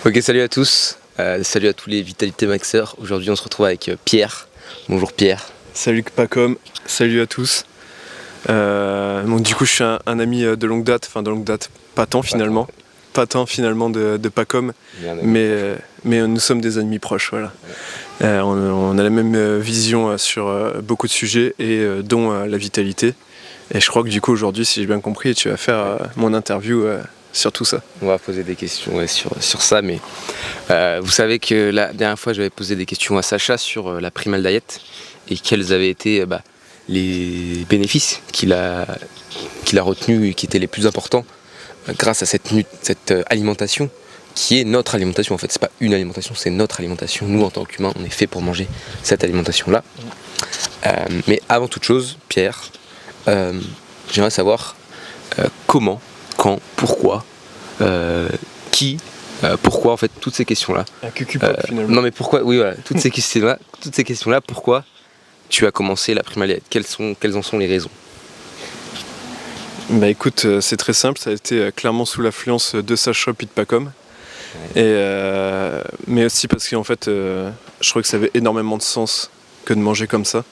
Ok, salut à tous, salut à tous les Vitalité Maxeurs. Aujourd'hui on se retrouve avec Pierre. Bonjour Pierre. Salut Pacom, salut à tous. Donc du coup je suis un ami de longue date, pas tant finalement de Pacom, mais nous sommes des amis proches, voilà. On a la même vision sur beaucoup de sujets et dont la vitalité. Et je crois que du coup aujourd'hui, si j'ai bien compris, tu vas faire mon interview sur tout ça. On va poser des questions sur ça, mais vous savez que la dernière fois j'avais posé des questions à Sacha sur la Primal Diet et quels avaient été les bénéfices qu'il a retenus et qui étaient les plus importants grâce à cette alimentation qui est notre alimentation en fait. C'est pas une alimentation, c'est notre alimentation. Nous en tant qu'humains, on est fait pour manger cette alimentation-là. Mais avant toute chose, Pierre, j'aimerais savoir comment, quand, pourquoi, qui, pourquoi en fait toutes ces questions-là. Un cucu-pop finalement. Non mais pourquoi, oui voilà, toutes ces questions-là, pourquoi tu as commencé la Primal Diet, quelles en sont les raisons? Bah écoute, c'est très simple, ça a été clairement sous l'influence de Sacha et de Pacom. Ouais. Mais aussi parce qu'en fait, je trouvais que ça avait énormément de sens que de manger comme ça.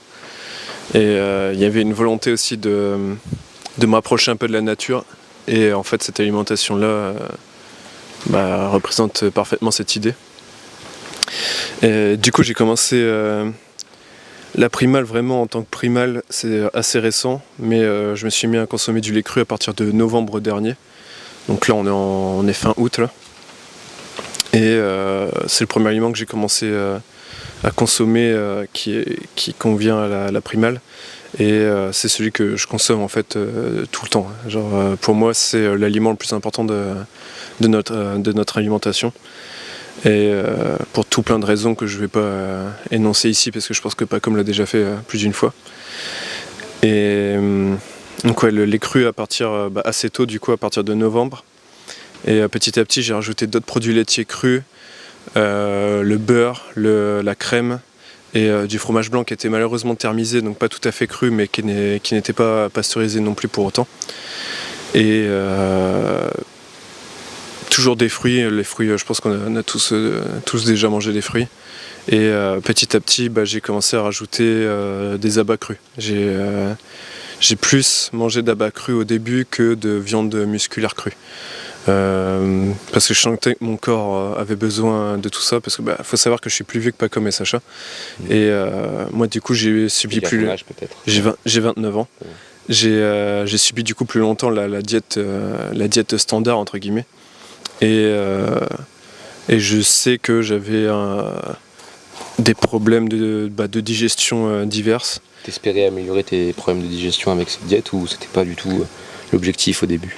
Et il y avait une volonté aussi de me rapprocher un peu de la nature. Et en fait, cette alimentation-là représente parfaitement cette idée. Et du coup, j'ai commencé la Primal vraiment en tant que Primal, c'est assez récent. Mais je me suis mis à consommer du lait cru à partir de novembre dernier. Donc là, on est fin août, là. Et c'est le premier aliment que j'ai commencé à consommer qui convient à la Primal. Et c'est celui que je consomme en fait tout le temps. Genre, pour moi, c'est l'aliment le plus important de notre alimentation. Et pour tout plein de raisons que je ne vais pas énoncer ici, parce que je pense que Pacom l'a déjà fait plus d'une fois. Et donc ouais, le lait cru à partir assez tôt, du coup à partir de novembre. Et petit à petit, j'ai rajouté d'autres produits laitiers crus, le beurre, la crème et du fromage blanc qui était malheureusement thermisé, donc pas tout à fait cru, mais qui n'était pas pasteurisé non plus pour autant. Et toujours des fruits. Les fruits, je pense qu'on a tous déjà mangé des fruits. Et petit à petit, j'ai commencé à rajouter des abats crus. J'ai plus mangé d'abats crus au début que de viande musculaire crue. Parce que je sentais que mon corps avait besoin de tout ça, parce que faut savoir que je suis plus vieux que Pacom et Sacha. Et moi du coup j'ai subi plus âge, peut-être. J'ai 29 ans. Ouais. J'ai subi du coup plus longtemps la diète standard entre guillemets. Et je sais que j'avais des problèmes de digestion diverses. T'espérais améliorer tes problèmes de digestion avec cette diète ou c'était pas du tout l'objectif au début?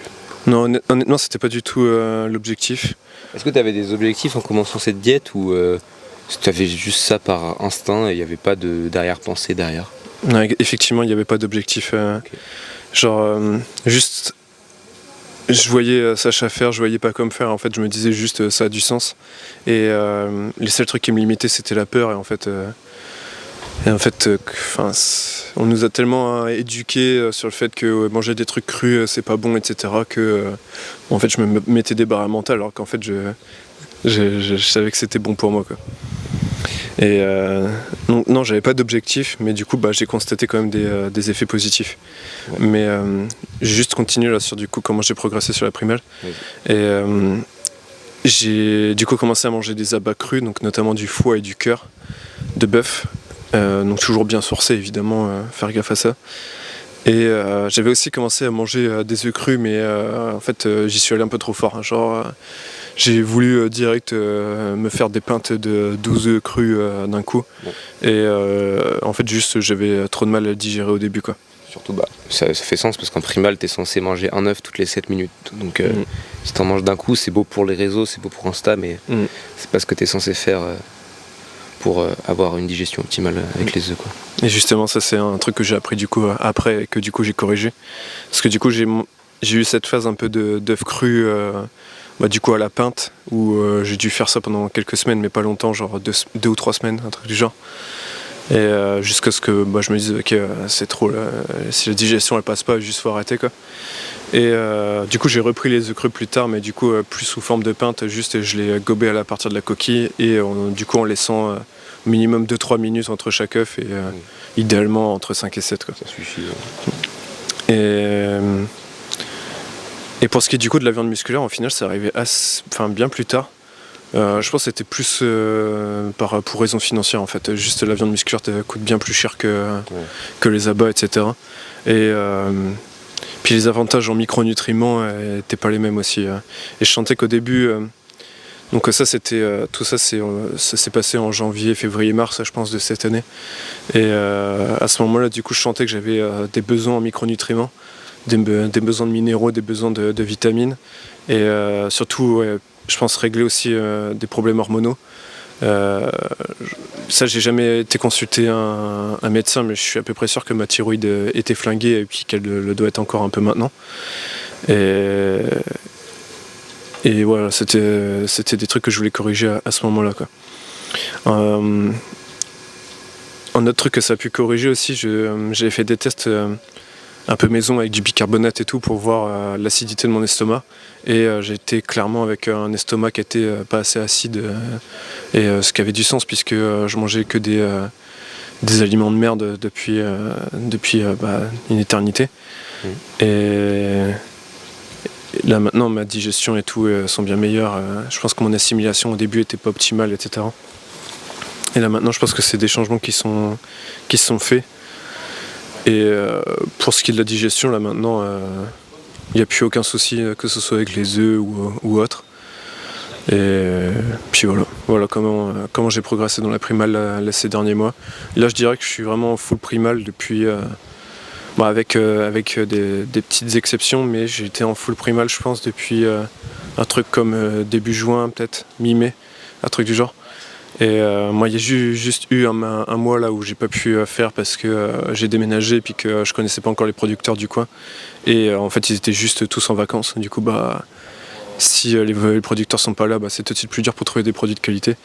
Non, honnêtement, c'était pas du tout l'objectif. Est-ce que tu avais des objectifs en commençant cette diète ou tu avais juste ça par instinct et il n'y avait pas d'arrière-pensée derrière? Non, effectivement, il n'y avait pas d'objectif. Okay. Juste, je voyais Sacha faire, je voyais Pacom faire. En fait, je me disais juste ça a du sens. Et les seuls trucs qui me limitaient, c'était la peur. Et en fait, on nous a tellement éduqués sur le fait que manger des trucs crus c'est pas bon, etc. que en fait je me mettais des barres mentales alors qu'en fait je savais que c'était bon pour moi, quoi. Et non, j'avais pas d'objectif, mais du coup j'ai constaté quand même des effets positifs. Ouais. Mais j'ai juste continué là sur du coup comment j'ai progressé sur la Primal. Oui. Et j'ai du coup commencé à manger des abats crus, donc notamment du foie et du cœur de bœuf. Donc toujours bien sourcé évidemment, faire gaffe à ça. Et j'avais aussi commencé à manger des œufs crus, mais en fait j'y suis allé un peu trop fort. J'ai voulu direct me faire des pintes de 12 œufs crus d'un coup. Bon. Et en fait juste j'avais trop de mal à le digérer au début, quoi. Surtout ça fait sens parce qu'en Primal t'es censé manger un œuf toutes les 7 minutes. Donc si t'en manges d'un coup, c'est beau pour les réseaux, c'est beau pour Insta, mais c'est pas ce que t'es censé faire pour avoir une digestion optimale avec les œufs, quoi. Et justement ça c'est un truc que j'ai appris du coup après et que du coup j'ai corrigé. Parce que du coup j'ai eu cette phase un peu d'œufs crus du coup à la pinte où j'ai dû faire ça pendant quelques semaines, mais pas longtemps, genre 2 ou 3 semaines, un truc du genre. Et jusqu'à ce que je me dise ok, c'est trop là, si la digestion elle passe pas, juste faut arrêter quoi. Et du coup j'ai repris les œufs crus plus tard, mais du coup plus sous forme de pinte, juste je les gobais à la partir de la coquille et du coup en laissant au minimum 2-3 minutes entre chaque œuf et idéalement entre 5 et 7 quoi. Ça suffit. Et pour ce qui est du coup de la viande musculaire, en final c'est arrivé bien plus tard. Je pense que c'était plus pour raison financière en fait. Juste la viande musculaire coûte bien plus cher que les abats, etc. Et puis les avantages en micronutriments n'étaient pas les mêmes aussi. Et je sentais qu'au début, donc ça c'était tout ça s'est passé en janvier, février, mars, je pense, de cette année. Et à ce moment-là, du coup, je sentais que j'avais des besoins en micronutriments, des besoins de minéraux, des besoins de vitamines, et surtout. Je pense régler aussi des problèmes hormonaux. Ça, j'ai jamais été consulter un médecin, mais je suis à peu près sûr que ma thyroïde était flinguée et puis qu'elle le doit être encore un peu maintenant. Et voilà, c'était des trucs que je voulais corriger à ce moment-là, quoi. Un autre truc que ça a pu corriger aussi, j'avais fait des tests un peu maison avec du bicarbonate et tout pour voir l'acidité de mon estomac, et j'ai été clairement avec un estomac qui était pas assez acide, et ce qui avait du sens puisque je mangeais que des aliments de merde depuis une éternité. Et là maintenant ma digestion et tout sont bien meilleures. Je pense que mon assimilation au début était pas optimale, etc. Et là maintenant je pense que c'est des changements qui se sont faits. Et pour ce qui est de la digestion, là maintenant, il n'y a plus aucun souci, que ce soit avec les œufs ou autre. Et puis voilà comment j'ai progressé dans la primale là, ces derniers mois. Là, je dirais que je suis vraiment en full primale depuis, avec des petites exceptions, mais j'ai été en full primale, je pense, depuis un truc comme début juin, peut-être mi-mai, un truc du genre. Et moi, il y a juste eu un mois là où j'ai pas pu faire parce que j'ai déménagé et puis que je connaissais pas encore les producteurs du coin. Et en fait, ils étaient juste tous en vacances. Du coup, si les producteurs sont pas là, c'est tout de suite plus dur pour trouver des produits de qualité.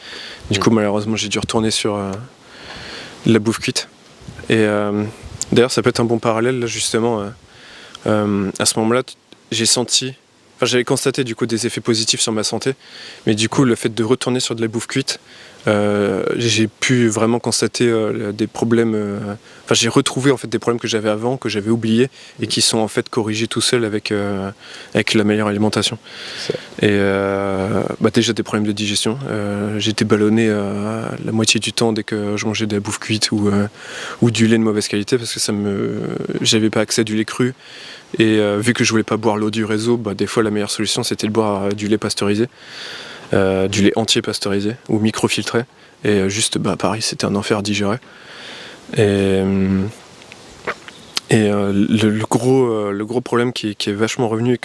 Du coup, malheureusement, j'ai dû retourner sur la bouffe cuite. Et d'ailleurs, ça peut être un bon parallèle là, justement. À ce moment-là, j'ai senti. J'avais constaté du coup des effets positifs sur ma santé, mais du coup le fait de retourner sur de la bouffe cuite, j'ai pu vraiment constater des problèmes. J'ai retrouvé en fait des problèmes que j'avais avant, que j'avais oubliés et qui sont en fait corrigés tout seul avec la meilleure alimentation. Et déjà des problèmes de digestion. J'étais ballonné la moitié du temps dès que je mangeais de la bouffe cuite ou du lait de mauvaise qualité parce que j'avais pas accès à du lait cru. Et vu que je voulais pas boire l'eau du réseau, des fois la meilleure solution c'était de boire du lait pasteurisé, du lait entier pasteurisé ou microfiltré. Et juste pareil, c'était un enfer à digérer. Et le gros problème qui est vachement revenu et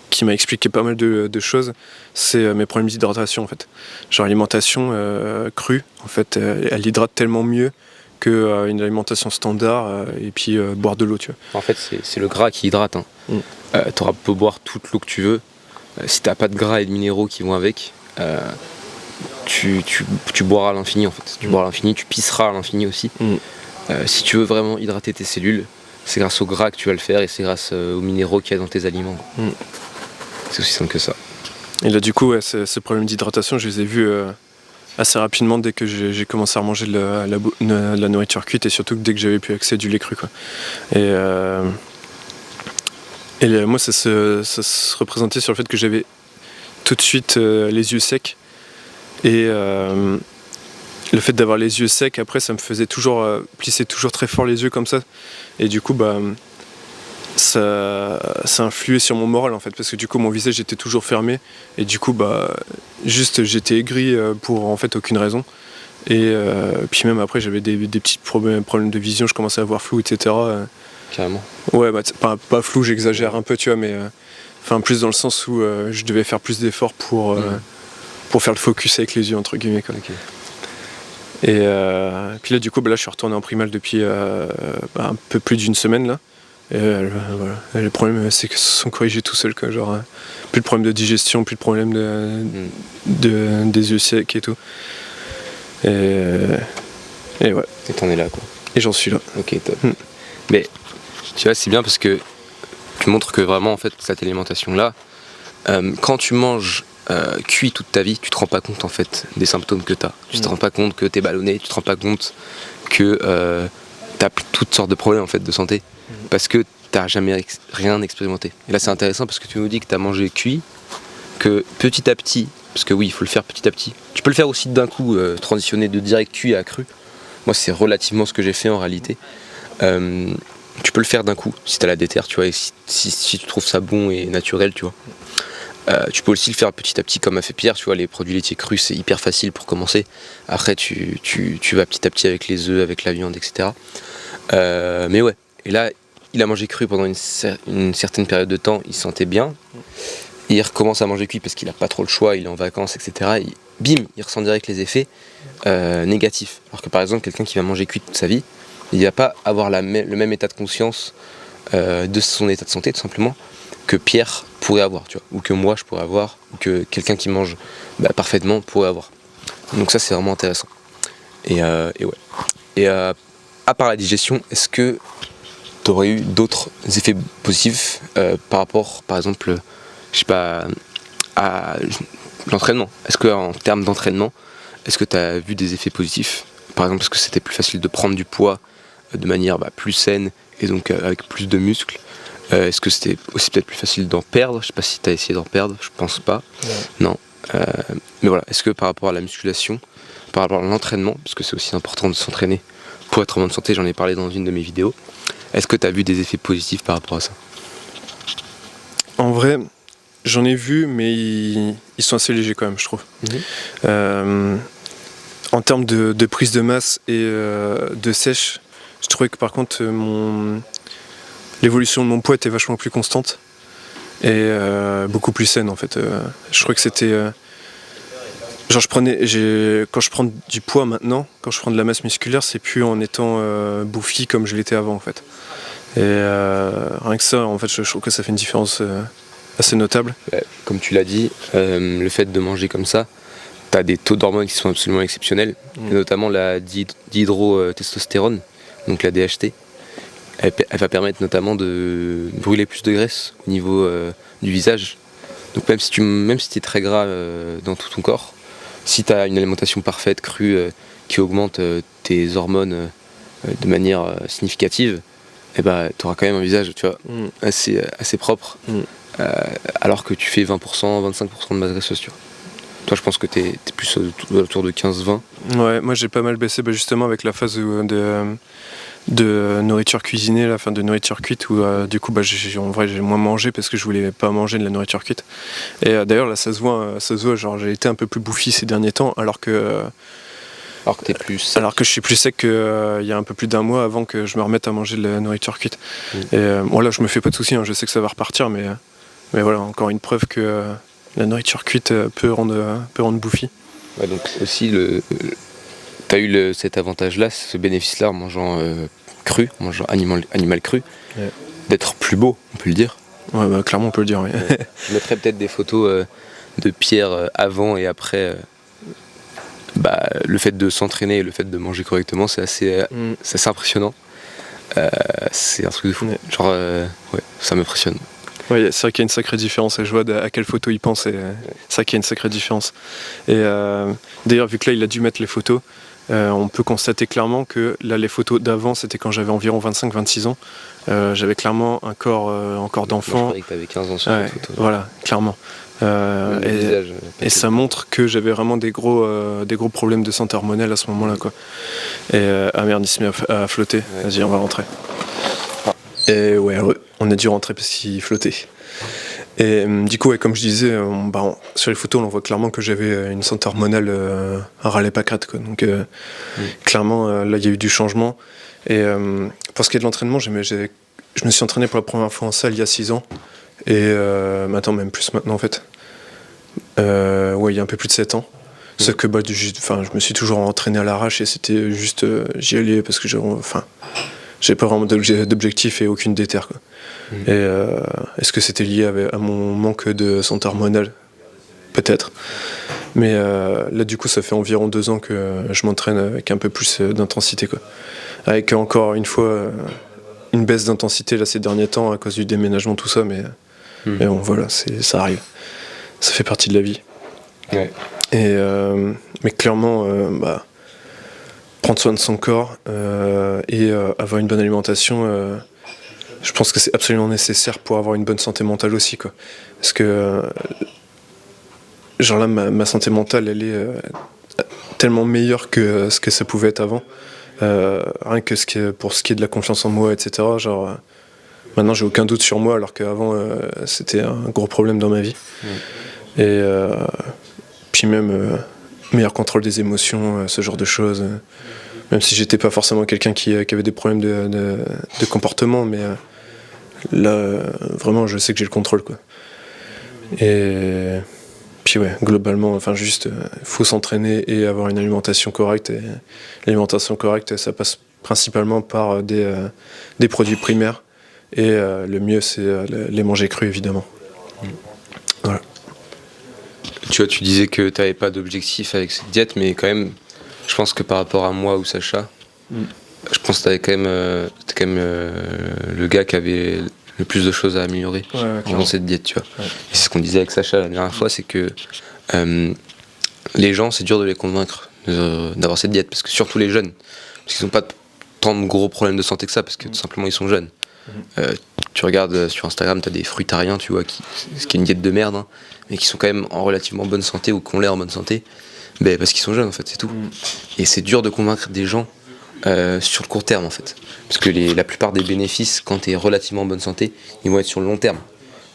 qui m'a expliqué pas mal de choses, c'est mes problèmes d'hydratation en fait. Genre l'alimentation crue, en fait, elle hydrate tellement mieux qu'une alimentation standard et puis boire de l'eau, tu vois. En fait, c'est le gras qui hydrate. T'auras beau boire toute l'eau que tu veux, si t'as pas de gras et de minéraux qui vont avec, tu boiras à l'infini en fait. Tu boiras à l'infini, tu pisseras à l'infini aussi. Si tu veux vraiment hydrater tes cellules, c'est grâce au gras que tu vas le faire et c'est grâce aux minéraux qu'il y a dans tes aliments. C'est aussi simple que ça. Et là du coup, ces problèmes d'hydratation, je les ai vus assez rapidement dès que j'ai commencé à manger de la nourriture cuite et surtout dès que j'avais pu accès à du lait cru, quoi. Et moi ça se représentait sur le fait que j'avais tout de suite les yeux secs et le fait d'avoir les yeux secs après ça me faisait toujours plisser toujours très fort les yeux comme ça et du coup ça influait sur mon moral en fait parce que du coup mon visage était toujours fermé et du coup juste j'étais aigri pour en fait aucune raison et puis même après j'avais des petits problèmes de vision, je commençais à voir flou, etc. Carrément. Ouais, pas flou, j'exagère un peu, tu vois, mais plus dans le sens où je devais faire plus d'efforts pour faire le focus avec les yeux, entre guillemets, quoi. Okay. Et puis là, du coup, là, je suis retourné en primale depuis un peu plus d'une semaine, là. Et voilà. Et le problème, c'est que se sont corrigés tout seuls, quoi. Genre, plus de problème de digestion, plus de problème des yeux secs et tout. Et Et ouais. Et t'en es là, quoi. Et j'en suis là. Ok, top. Mais tu vois, c'est bien parce que tu montres que vraiment, en fait, cette alimentation-là, quand tu manges cuit toute ta vie, tu te rends pas compte, en fait, des symptômes que t'as. Tu te rends pas compte que t'es ballonné, tu te rends pas compte que t'as toutes sortes de problèmes, en fait, de santé. Parce que t'as jamais rien expérimenté. Et là, c'est intéressant parce que tu nous dis que t'as mangé cuit, que petit à petit, parce que oui, il faut le faire petit à petit. Tu peux le faire aussi d'un coup, transitionner de direct cuit à cru. Moi, c'est relativement ce que j'ai fait en réalité. Tu peux le faire d'un coup, si t'as la déterre, tu vois, et si tu trouves ça bon et naturel, tu vois. Tu peux aussi le faire petit à petit comme a fait Pierre, tu vois, les produits laitiers crus, c'est hyper facile pour commencer. Après, tu vas petit à petit avec les œufs, avec la viande, etc. Mais ouais, et là, il a mangé cru pendant une certaine période de temps, il se sentait bien. Et il recommence à manger cuit parce qu'il n'a pas trop le choix, il est en vacances, etc. Et bim, il ressent direct les effets négatifs. Alors que par exemple, quelqu'un qui va manger cuit toute sa vie, il ne va pas avoir le même état de conscience de son état de santé, tout simplement, que Pierre pourrait avoir, tu vois, ou que moi je pourrais avoir, ou que quelqu'un qui mange parfaitement pourrait avoir. Donc ça, c'est vraiment intéressant. Et ouais. Et à part la digestion, est-ce que tu aurais eu d'autres effets positifs par rapport, par exemple, je sais pas, à l'entraînement? Est-ce qu'en termes d'entraînement, est-ce que tu as vu des effets positifs? Par exemple, est-ce que c'était plus facile de prendre du poids de manière plus saine et donc avec plus de muscles? Est-ce que c'était aussi peut-être plus facile d'en perdre? Je sais pas si tu as essayé d'en perdre, je pense pas. Ouais. Non. Mais voilà, est-ce que par rapport à la musculation, par rapport à l'entraînement, parce que c'est aussi important de s'entraîner pour être en bonne santé, j'en ai parlé dans une de mes vidéos, est-ce que tu as vu des effets positifs par rapport à ça? En vrai, j'en ai vu, mais ils sont assez légers quand même, je trouve. En termes de prise de masse et de sèche, je trouvais que par contre l'évolution de mon poids était vachement plus constante et beaucoup plus saine en fait. Je crois que c'était genre quand je prends du poids maintenant, quand je prends de la masse musculaire, c'est plus en étant bouffi comme je l'étais avant en fait. Et rien que ça, en fait, je trouve que ça fait une différence assez notable. Comme tu l'as dit, le fait de manger comme ça, tu as des taux d'hormones qui sont absolument exceptionnels, et notamment la dihydrotestostérone, donc la DHT. Elle va permettre notamment de brûler plus de graisse au niveau du visage. Donc même si tu es très gras dans tout ton corps, si tu as une alimentation parfaite, crue, qui augmente tes hormones de manière significative, tu auras quand même un visage, tu vois, assez propre, alors que tu fais 20%, 25% de masse graisseuse, tu vois. Toi, je pense que t'es plus autour de 15-20. Ouais, moi j'ai pas mal baissé justement avec la phase de nourriture cuisinée, la fin de nourriture cuite, où du coup en vrai j'ai moins mangé parce que je voulais pas manger de la nourriture cuite. Et d'ailleurs là ça se voit, genre j'ai été un peu plus bouffi ces derniers temps, alors que t'es plus sec. Alors que je suis plus sec qu'il y a un peu plus d'un mois avant que je me remette à manger de la nourriture cuite. Et là je me fais pas de soucis, hein, je sais que ça va repartir, mais voilà, encore une preuve que la nourriture cuite peut rendre bouffi. Ouais, donc aussi t'as eu cet avantage-là, ce bénéfice-là en mangeant cru, en mangeant animal cru, d'être plus beau, on peut le dire. Ouais, clairement on peut le dire, oui. Je mettrai peut-être des photos de Pierre avant et après. Le fait de s'entraîner et le fait de manger correctement, c'est assez impressionnant. C'est un truc de fou. Genre, ça m'impressionne. Ouais, c'est vrai qu'il y a une sacrée différence, et je vois à quelle photo il pense, et c'est vrai qu'il y a une sacrée différence. Et d'ailleurs, vu que là il a dû mettre les photos, on peut constater clairement que là les photos d'avant, c'était quand j'avais environ 25-26 ans. J'avais clairement un corps d'enfant. Je croyais que t'avais 15 ans sur les photos. Voilà, clairement. Et ça montre que j'avais vraiment des gros problèmes de santé hormonale à ce moment-là, quoi. Et merde, il se met à flotter. Ouais. Vas-y, on va rentrer. Et ouais, on a dû rentrer parce qu'il flottait. Et du coup, comme je disais, sur les photos, on voit clairement que j'avais une santé hormonale à râler pas crête, quoi. Donc clairement, là, il y a eu du changement. Et pour ce qui est de l'entraînement, je me suis entraîné pour la première fois en salle il y a 6 ans. Et maintenant, même plus maintenant en fait. Il y a un peu plus de 7 ans. Sauf que je me suis toujours entraîné à l'arrache, et c'était juste j'y allais parce que j'ai pas vraiment d'objectif et aucune déterre, quoi. Et est-ce que c'était lié à mon manque de santé hormonale? Peut-être. Mais là, du coup, ça fait environ 2 ans que je m'entraîne avec un peu plus d'intensité, quoi. Avec encore une fois une baisse d'intensité là ces derniers temps à cause du déménagement, tout ça, mais bon, voilà, ça arrive. Ça fait partie de la vie. Ouais. Et, mais clairement, prendre soin de son corps et avoir une bonne alimentation, je pense que c'est absolument nécessaire pour avoir une bonne santé mentale aussi, quoi. Parce que genre là, ma santé mentale, elle est tellement meilleure que ce que ça pouvait être avant. Rien que pour ce qui est de la confiance en moi, etc. Genre, maintenant, j'ai aucun doute sur moi, alors qu'avant, c'était un gros problème dans ma vie. Et puis même, meilleur contrôle des émotions, ce genre de choses. Même si j'étais pas forcément quelqu'un qui avait des problèmes de comportement, mais là, vraiment, je sais que j'ai le contrôle, quoi. Et puis ouais, globalement, enfin juste, faut s'entraîner et avoir une alimentation correcte. Et l'alimentation correcte, ça passe principalement par des produits primaires. Et le mieux, c'est les manger crus, évidemment. Voilà. Tu vois, tu disais que tu n'avais pas d'objectif avec cette diète, mais quand même, je pense que par rapport à moi ou Sacha, je pense que t'es quand même le gars qui avait le plus de choses à améliorer dans cette diète, tu vois. Ouais. Et c'est ce qu'on disait avec Sacha la dernière fois, c'est que les gens, c'est dur de les convaincre d'avoir cette diète, parce que surtout les jeunes, parce qu'ils n'ont pas tant de gros problèmes de santé que ça, parce que tout simplement ils sont jeunes. Tu regardes sur Instagram, t'as des fruitariens, tu vois, ce qui est une diète de merde, hein, mais qui sont quand même en relativement bonne santé ou qui ont l'air en bonne santé, parce qu'ils sont jeunes en fait, c'est tout. Et c'est dur de convaincre des gens sur le court terme en fait, parce que la plupart des bénéfices, quand t'es relativement en bonne santé, ils vont être sur le long terme.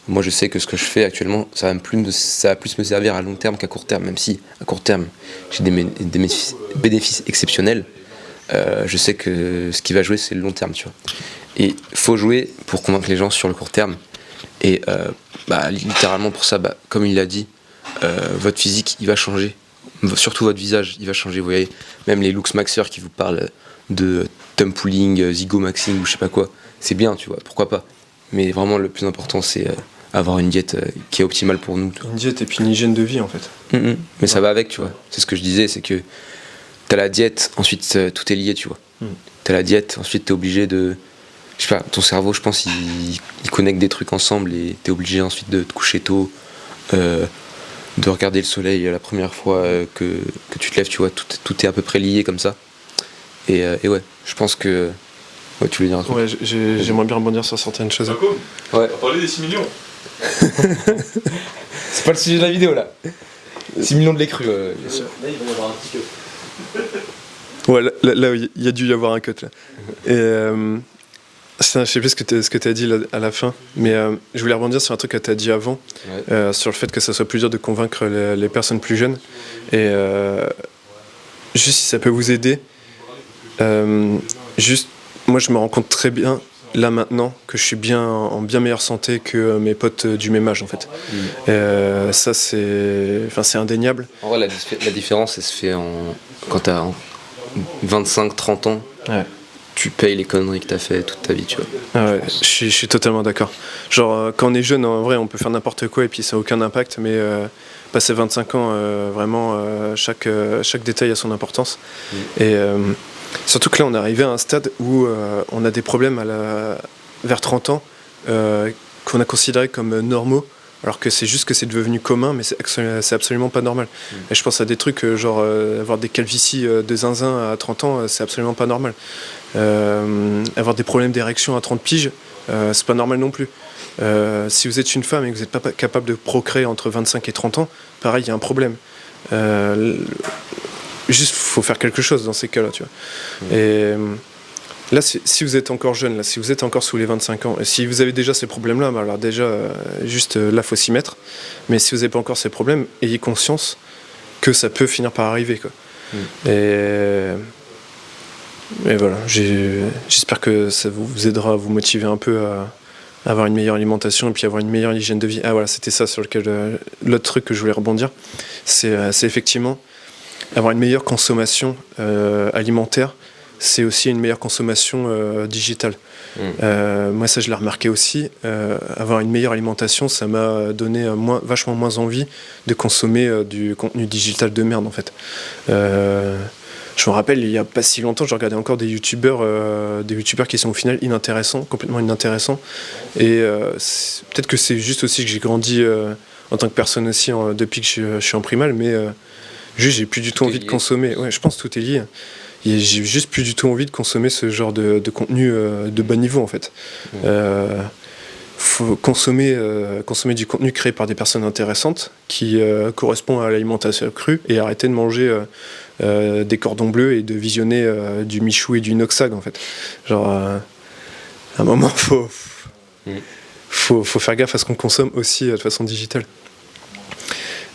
Moi je sais que ce que je fais actuellement, ça va plus me servir à long terme qu'à court terme, même si à court terme j'ai des bénéfices exceptionnels. Je sais que ce qui va jouer c'est le long terme, tu vois. Et faut jouer pour convaincre les gens sur le court terme. Et littéralement pour ça, comme il l'a dit, votre physique il va changer, surtout votre visage il va changer. Vous voyez, même les looks maxeurs qui vous parlent de thumb pulling, zygomaxing ou je sais pas quoi, c'est bien, tu vois, pourquoi pas. Mais vraiment le plus important c'est avoir une diète qui est optimale pour nous. Une diète et puis une hygiène de vie en fait. Mais ça va avec, tu vois. C'est ce que je disais, c'est que t'as la diète, ensuite tout est lié, tu vois. T'as la diète, ensuite t'es obligé de... Je sais pas, ton cerveau, je pense, il connecte des trucs ensemble et t'es obligé ensuite de te coucher tôt, de regarder le soleil la première fois que tu te lèves, tu vois, tout est à peu près lié comme ça. Et ouais, je pense que... Ouais, tu voulais dire un truc ? Ouais, j'aimerais bien rebondir sur certaines choses. Marco, Ouais. on va parler des 6 millions. C'est pas le sujet de la vidéo, là. 6 millions de l'écru, bien sûr. Là, il va y avoir un petit cut. Ouais, là il y a dû y avoir un cut, là. Et... je sais plus ce que tu as dit là, à la fin, mais je voulais rebondir sur un truc que tu as dit avant, sur le fait que ça soit plus dur de convaincre les personnes plus jeunes. Et juste si ça peut vous aider, juste moi je me rends compte très bien là maintenant que je suis en bien meilleure santé que mes potes du même âge en fait. Ça c'est indéniable. En vrai la différence elle se fait quand t'as 25-30 ans. Ouais. Tu payes les conneries que t'as fait toute ta vie, tu vois. Ah ouais, je suis totalement d'accord. Genre, quand on est jeune, en vrai, on peut faire n'importe quoi et puis ça n'a aucun impact, mais passer 25 ans, vraiment, chaque détail a son importance. Et surtout que là, on est arrivé à un stade où on a des problèmes vers 30 ans qu'on a considérés comme normaux, alors que c'est juste que c'est devenu commun, mais c'est absolument pas normal. Et je pense à des trucs genre avoir des calvities de zinzin à 30 ans, c'est absolument pas normal. Avoir des problèmes d'érection à 30 piges, c'est pas normal non plus. Si vous êtes une femme et que vous n'êtes pas capable de procréer entre 25 et 30 ans, pareil, il y a un problème. Juste, faut faire quelque chose dans ces cas-là, tu vois. Et là, si vous êtes encore jeune, là, si vous êtes encore sous les 25 ans, et si vous avez déjà ces problèmes-là, alors déjà, juste là, faut s'y mettre. Mais si vous n'avez pas encore ces problèmes, ayez conscience que ça peut finir par arriver, quoi. Et voilà, j'espère que ça vous aidera à vous motiver un peu à avoir une meilleure alimentation et puis avoir une meilleure hygiène de vie. Ah voilà, c'était ça sur lequel l'autre truc que je voulais rebondir, c'est effectivement avoir une meilleure consommation alimentaire, c'est aussi une meilleure consommation digitale. Moi, ça, je l'ai remarqué aussi. Avoir une meilleure alimentation, ça m'a donné vachement moins envie de consommer du contenu digital de merde, en fait. Je me rappelle, il y a pas si longtemps, je regardais encore des youtubeurs qui sont au final inintéressants, complètement inintéressants. Et peut-être que c'est juste aussi que j'ai grandi en tant que personne aussi depuis que je suis en primal, mais juste j'ai plus du tout envie de consommer. Ouais, je pense que tout est lié. Et j'ai juste plus du tout envie de consommer ce genre de contenu de bas niveau, en fait. Faut consommer du contenu créé par des personnes intéressantes qui correspond à l'alimentation crue et arrêter de manger des cordons bleus et de visionner du Michou et du Noxag, en fait. Genre, à un moment, faut faire gaffe à ce qu'on consomme aussi de façon digitale.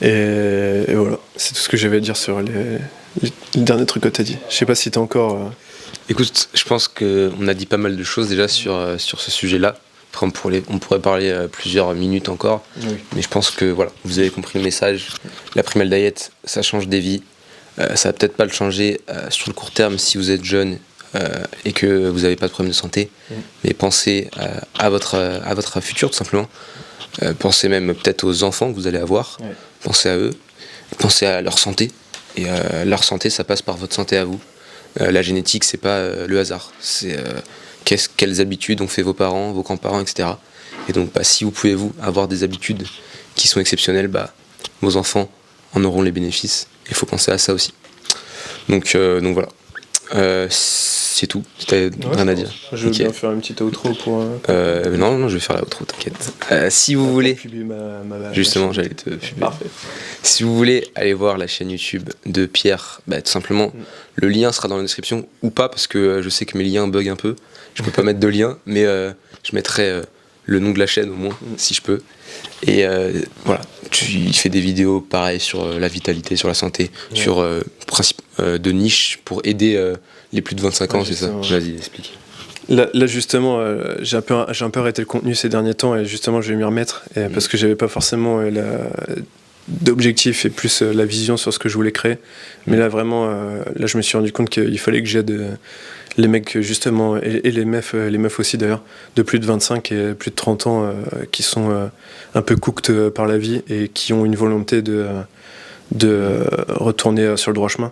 Et voilà, c'est tout ce que j'avais à dire sur les derniers trucs que t'as dit. Je sais pas si t'as encore... Écoute, je pense qu'on a dit pas mal de choses déjà sur ce sujet-là. Après, on pourrait parler plusieurs minutes encore, mais je pense que voilà, vous avez compris le message. La Primal Diet, ça change des vies. Ça va peut-être pas le changer sur le court terme si vous êtes jeune et que vous n'avez pas de problème de santé, mais pensez à votre futur tout simplement. Pensez même peut-être aux enfants que vous allez avoir. Pensez à eux, pensez à leur santé. Et leur santé, ça passe par votre santé à vous. La génétique, c'est pas le hasard. C'est quelles habitudes ont fait vos parents, vos grands-parents, etc. Et donc, si vous pouvez avoir des habitudes qui sont exceptionnelles, vos enfants en auront les bénéfices. Il faut penser à ça aussi. Donc voilà. C'est tout. Si t'as rien à dire. Je vais bien faire une petite outro pour... Non, je vais faire la outro, t'inquiète. Si vous voulez... Justement, j'allais te publier. Parfait. Si vous voulez aller voir la chaîne YouTube de Pierre, tout simplement, le lien sera dans la description ou pas, parce que je sais que mes liens bug un peu. Je peux pas mettre de lien, mais je mettrai le nom de la chaîne au moins, si je peux. Et voilà, il fait des vidéos pareil sur la vitalité, sur la santé, sur principe de niche pour aider les plus de 25 ans, c'est ça. Vas-y, explique. Là justement, j'ai un peu arrêté le contenu ces derniers temps et justement je vais m'y remettre parce que j'avais pas forcément d'objectif et plus la vision sur ce que je voulais créer. Mais là vraiment, là je me suis rendu compte qu'il fallait que j'aide les mecs justement et les meufs aussi d'ailleurs, de plus de 25 et plus de 30 ans qui sont un peu cooked par la vie et qui ont une volonté de retourner sur le droit chemin.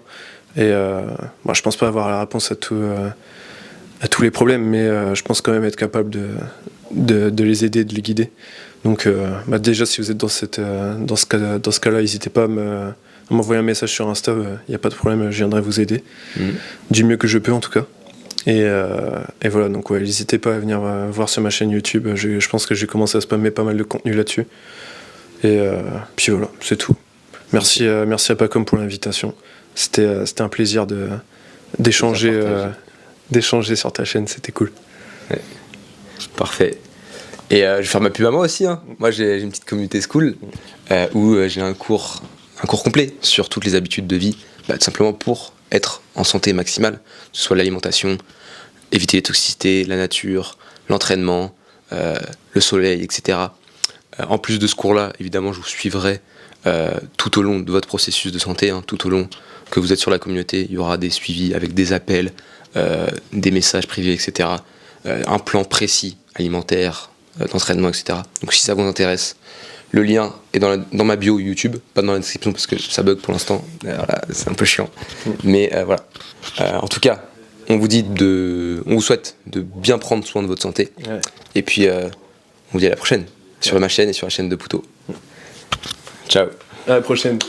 Et moi je pense pas avoir la réponse à tous les problèmes, mais je pense quand même être capable de les aider, de les guider. Donc déjà si vous êtes dans ce cas-là, n'hésitez pas à m'envoyer un message sur Insta, il n'y a pas de problème, je viendrai vous aider du mieux que je peux en tout cas. Et voilà, donc n'hésitez pas à venir voir sur ma chaîne YouTube, je pense que j'ai commencé à spammer pas mal de contenu là-dessus. Et puis voilà, c'est tout. Merci à Pacom pour l'invitation. C'était un plaisir d'échanger sur ta chaîne, c'était cool. Ouais. Parfait. Et je vais faire ma pub à moi aussi. Moi j'ai une petite communauté school où j'ai un cours complet sur toutes les habitudes de vie, tout simplement pour être en santé maximale, que ce soit l'alimentation, éviter les toxicités, la nature, l'entraînement, le soleil, etc. En plus de ce cours-là, évidemment, je vous suivrai tout au long de votre processus de santé, tout au long que vous êtes sur la communauté, il y aura des suivis avec des appels, des messages privés, etc. Un plan précis, alimentaire, d'entraînement, etc. Donc si ça vous intéresse, le lien est dans ma bio YouTube, pas dans la description parce que ça bug pour l'instant, voilà, c'est un peu chiant. Mais voilà. En tout cas, on vous souhaite de bien prendre soin de votre santé. Ouais. Et puis, on vous dit à la prochaine, sur ma chaîne et sur la chaîne de Pouto. Ciao. À la prochaine.